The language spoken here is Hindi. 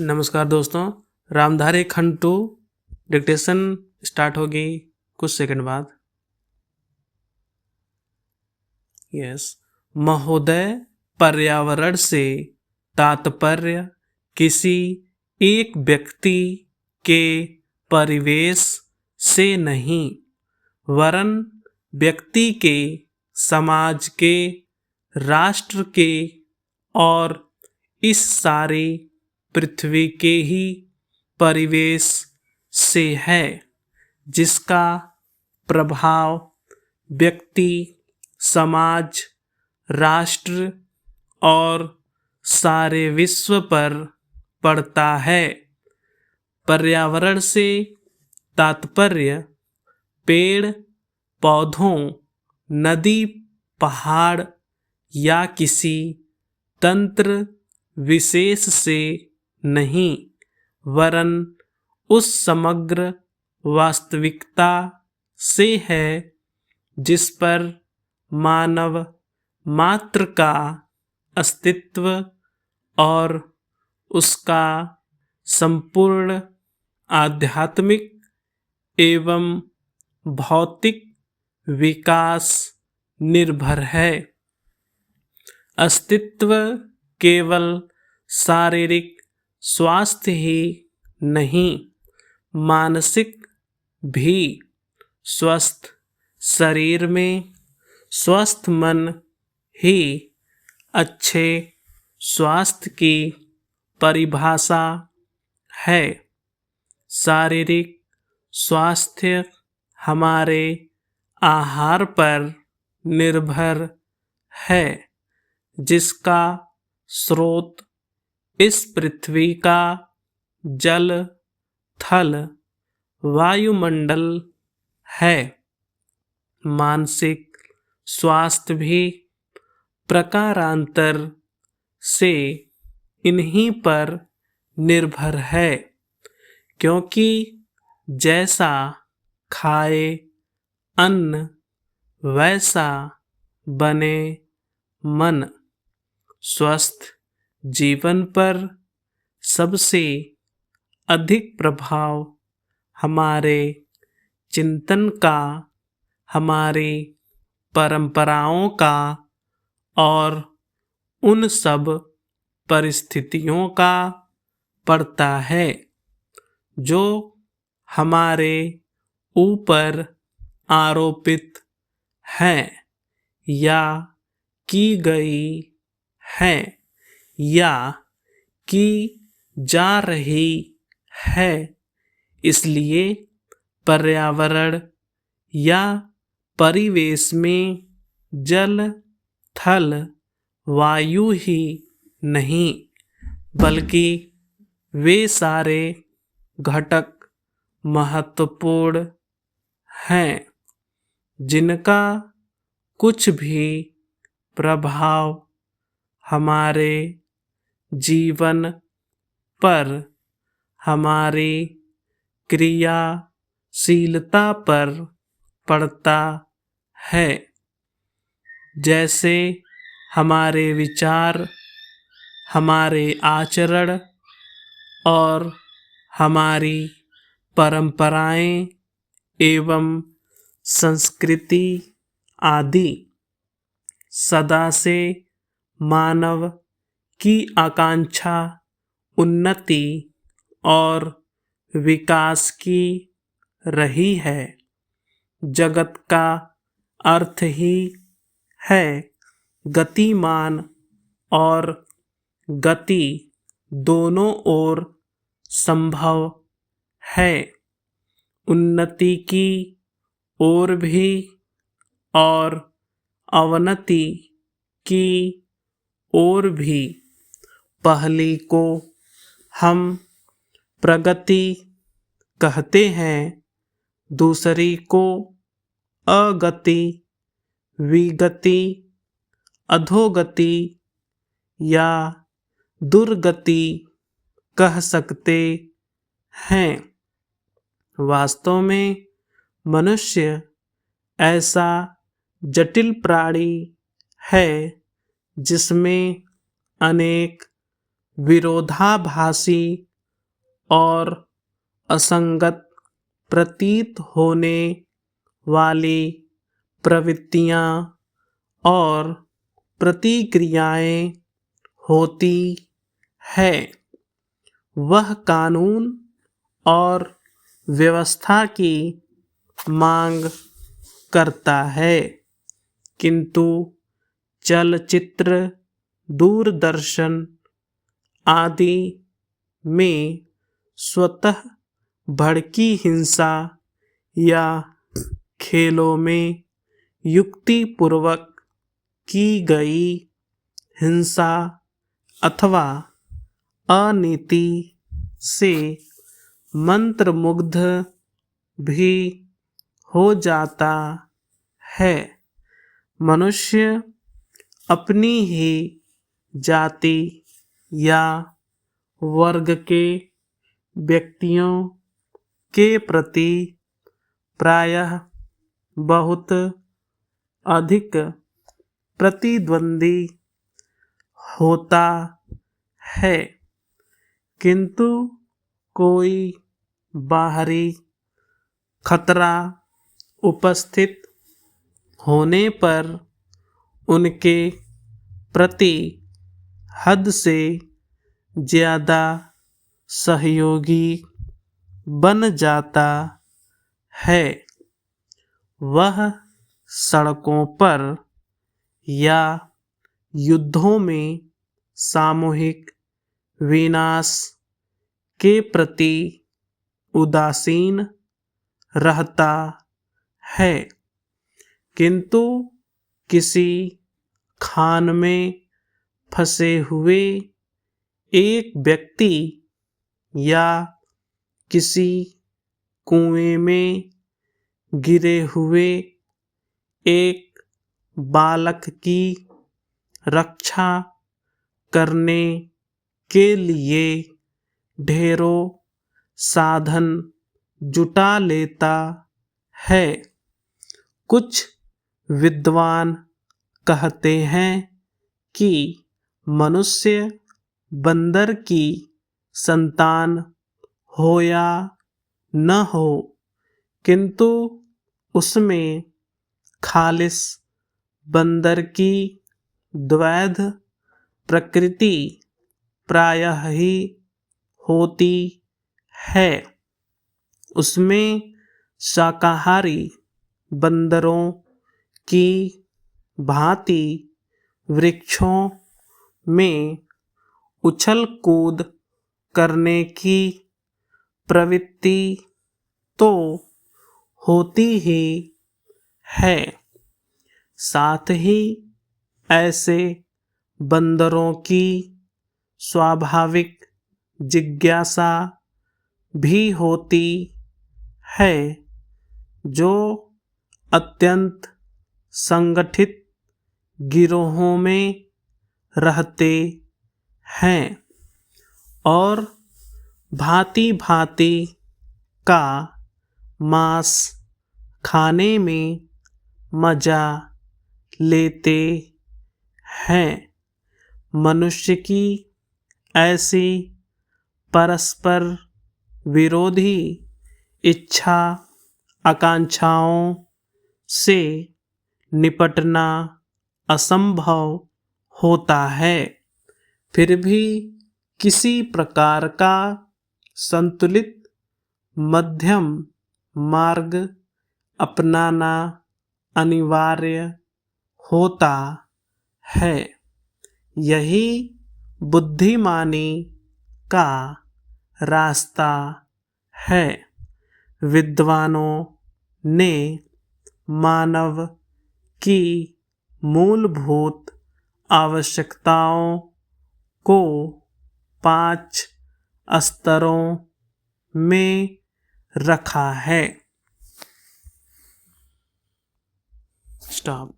नमस्कार दोस्तों, रामधारी खंड 2 डिक्टेशन स्टार्ट होगी कुछ सेकंड बाद। यस। महोदय, पर्यावरण से तात्पर्य किसी एक व्यक्ति के परिवेश से नहीं, वरन व्यक्ति के, समाज के, राष्ट्र के और इस सारी पृथ्वी के ही परिवेश से है, जिसका प्रभाव व्यक्ति, समाज, राष्ट्र और सारे विश्व पर पड़ता है। पर्यावरण से तात्पर्य पेड़ पौधों, नदी, पहाड़ या किसी तंत्र विशेष से नहीं, वरन उस समग्र वास्तविकता से है जिस पर मानव मात्र का अस्तित्व और उसका संपूर्ण आध्यात्मिक एवं भौतिक विकास निर्भर है। अस्तित्व केवल शारीरिक स्वास्थ्य ही नहीं, मानसिक भी। स्वस्थ शरीर में स्वस्थ मन ही अच्छे स्वास्थ्य की परिभाषा है। शारीरिक स्वास्थ्य हमारे आहार पर निर्भर है, जिसका स्रोत इस पृथ्वी का जल, थल, वायुमंडल है। मानसिक स्वास्थ्य भी प्रकारांतर से इन्हीं पर निर्भर है, क्योंकि जैसा खाए अन्न वैसा बने मन। स्वस्थ जीवन पर सबसे अधिक प्रभाव हमारे चिंतन का, हमारी परंपराओं का और उन सब परिस्थितियों का पड़ता है जो हमारे ऊपर आरोपित हैं या की गई हैं या की जा रही है। इसलिए पर्यावरण या परिवेश में जल, थल, वायु ही नहीं, बल्कि वे सारे घटक महत्वपूर्ण हैं, जिनका कुछ भी प्रभाव हमारे जीवन पर, हमारी क्रियाशीलता पर पड़ता है। जैसे हमारे विचार, हमारे आचरण और हमारी परंपराएं एवं संस्कृति आदि। सदा से मानव की आकांक्षा उन्नति और विकास की रही है। जगत का अर्थ ही है गतिमान और गति दोनों ओर संभव है। उन्नति की ओर भी और अवनति की ओर भी। पहली को हम प्रगति कहते हैं, दूसरी को अगति, विगति, अधोगति या दुर्गति कह सकते हैं। वास्तव में मनुष्य ऐसा जटिल प्राणी है जिसमें अनेक विरोधाभासी और असंगत प्रतीत होने वाली प्रवृत्तियाँ और प्रतिक्रियाएं होती है। वह कानून और व्यवस्था की मांग करता है, किंतु चलचित्र, दूरदर्शन आदि में स्वतः भड़की हिंसा या खेलों में युक्तिपूर्वक की गई हिंसा अथवा अनीति से मंत्रमुग्ध भी हो जाता है। मनुष्य अपनी ही जाति या वर्ग के व्यक्तियों के प्रति प्रायः बहुत अधिक प्रतिद्वंदी होता है, किंतु कोई बाहरी खतरा उपस्थित होने पर उनके प्रति हद से ज़्यादा सहयोगी बन जाता है। वह सड़कों पर या युद्धों में सामूहिक विनाश के प्रति उदासीन रहता है, किंतु किसी खान में फंसे हुए एक व्यक्ति या किसी कुएं में गिरे हुए एक बालक की रक्षा करने के लिए ढेरों साधन जुटा लेता है। कुछ विद्वान कहते हैं कि मनुष्य बंदर की संतान हो या न हो, किंतु उसमें खालिस बंदर की द्वैध प्रकृति प्रायः ही होती है। उसमें शाकाहारी बंदरों की भांति वृक्षों में उछल कूद करने की प्रवृत्ति तो होती ही है, साथ ही ऐसे बंदरों की स्वाभाविक जिज्ञासा भी होती है जो अत्यंत संगठित गिरोहों में रहते हैं और भांति भांति का मांस खाने में मजा लेते हैं। मनुष्य की ऐसी परस्पर विरोधी इच्छा आकांक्षाओं से निपटना असंभव होता है, फिर भी किसी प्रकार का संतुलित मध्यम मार्ग अपनाना अनिवार्य होता है। यही बुद्धिमानी का रास्ता है। विद्वानों ने मानव की मूलभूत आवश्यकताओं को 5 स्तरों में रखा है। स्टॉप।